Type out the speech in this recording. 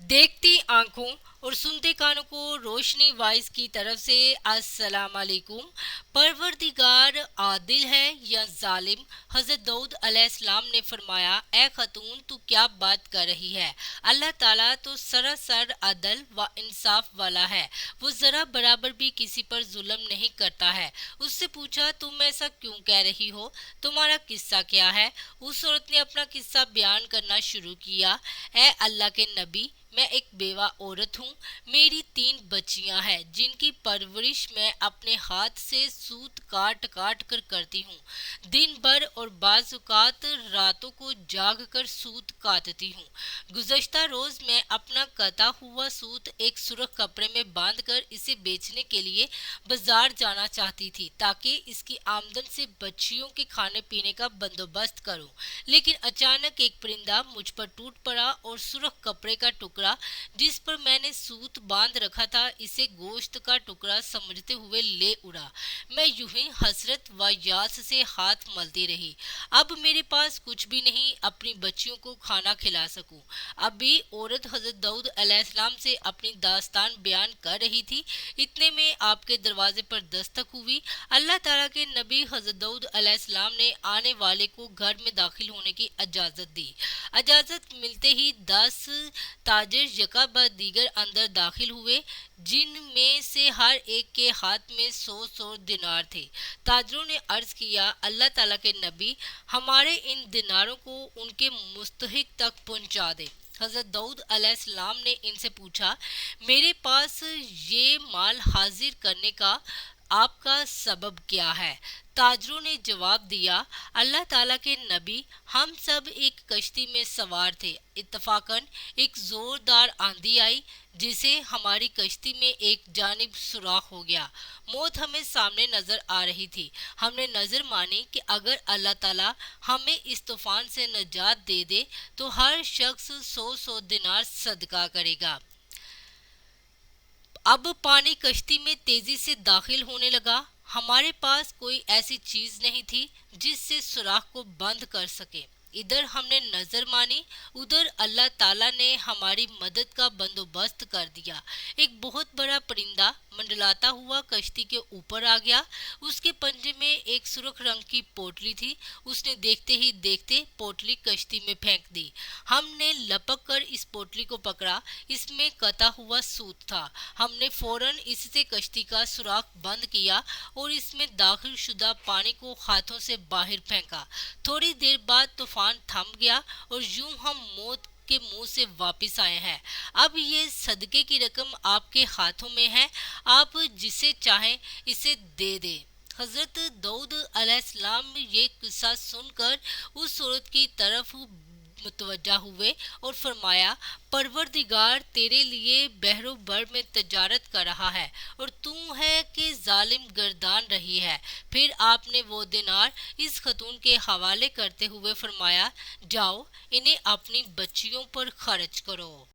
देखती आंखों और सुनते कानों को रोशनी वाइज की तरफ से अस्सलाम वालेकुम। परवरदिगार आदिल है या जालिम? हजरत दाऊद अलैहिस्सलाम ने फरमाया, ए खतून तू क्या बात कर रही है? अल्लाह ताला तो सरासर अदल व इंसाफ वाला है। वो जरा बराबर भी किसी पर जुल्म नहीं करता है। उससे पूछा, तुम ऐसा क्यों कह रही हो? तुम्हारा किस्सा क्या है? उस औरत ने अपना किस्सा बयान करना शुरू किया। ए अल्लाह के नबी, मैं एक बेवा औरत हूँ। मेरी 3 बच्चियां हैं जिनकी परवरिश मैं अपने हाथ से सूत काट काट कर करती हूँ। दिन भर और बाजुकात रातों को जाग कर सूत काटती हूँ। गुज़श्ता रोज मैं अपना कटा हुआ सूत एक सुर्ख कपड़े में बांध कर इसे बेचने के लिए बाजार जाना चाहती थी ताकि इसकी आमदन से बच्चियों के खाने पीने का बंदोबस्त करूं। लेकिन अचानक एक परिंदा मुझ पर टूट पड़ा और सुर्ख कपड़े का टुकड़ा जिस पर मैंने सूत बांध रखा था इसे गोश्त का टुकड़ा समझते हुए ले उड़ा। मैं यूं ही हसरत व यास से हाथ मलती रही। अब मेरे पास कुछ भी नहीं अपनी बच्चियों को खाना खिला सकूं। अभी औरत हजरत दाऊद अलैहिस्सलाम से अपनी दास्तान बयान कर रही थी, इतने में आपके दरवाजे पर दस्तक हुई। अल्लाह ताला के नबी हजरत दाऊद अलैहिस्सलाम ने आने वाले को घर में दाखिल होने की इजाजत दी। इजाजत मिलते ही 10 ताजिर यका बाद दीगर अंदर दाखिल हुए, जिनमें से हर एक के हाथ में 100 दिनार थे। ताजरों ने अर्ज किया, अल्लाह ताला के नबी, हमारे इन दिनारों को उनके मुस्तहिक तक पहुंचा दे। हजरत दाऊद अलैहिस्सलाम ने इनसे पूछा, मेरे पास ये माल हाजिर करने का आपका सबब क्या है? ताजरों ने जवाब दिया, अल्लाह ताला के नबी, हम सब एक कश्ती में सवार थे। इत्तफाकन एक जोरदार आंधी आई जिसे हमारी कश्ती में एक जानिब सुराख हो गया। मौत हमें सामने नजर आ रही थी। हमने नजर मानी कि अगर अल्लाह ताला हमें इस तूफान से निजात दे दे तो हर शख्स 100 दिनार सदका करेगा। अब पानी कश्ती में तेजी से दाखिल होने लगा। हमारे पास कोई ऐसी चीज नहीं थी जिससे सुराख को बंद कर सके। इधर हमने नजर मानी, उधर अल्लाह ताला ने हमारी मदद का बंदोबस्त कर दिया। एक बहुत बड़ा परिंदा मंडलाता हुआ कश्ती के ऊपर आ गया। उसके पंजे में एक सुर्ख रंग की पोटली थी। उसने देखते ही देखते पोटली कश्ती में फेंक दी। हमने लपक कर इस पोटली को पकड़ा। इसमें कटा हुआ सूत था। हमने फौरन इससे कश्ती का सुराख बंद किया और इसमें दाखिल शुदा पानी को हाथों से बाहर फेंका। थोड़ी देर बाद तूफान थम गया और यूं हम मौत के मुंह से वापस आए हैं। अब ये सदके की रकम आपके हाथों में है, आप जिसे चाहें इसे दे दे। हजरत दाऊद अलैहिस्सलाम ये किस्सा सुनकर उस औरत की तरफ मुतवज्जा हुए और फरमाया, परवरदिगार तेरे लिए बहरो बर में तजारत कर रहा है और तू है कि जालिम गर्दान रही है। फिर आपने वो दिनार इस खतून के हवाले करते हुए फरमाया, जाओ इन्हें अपनी बच्चियों पर खर्च करो।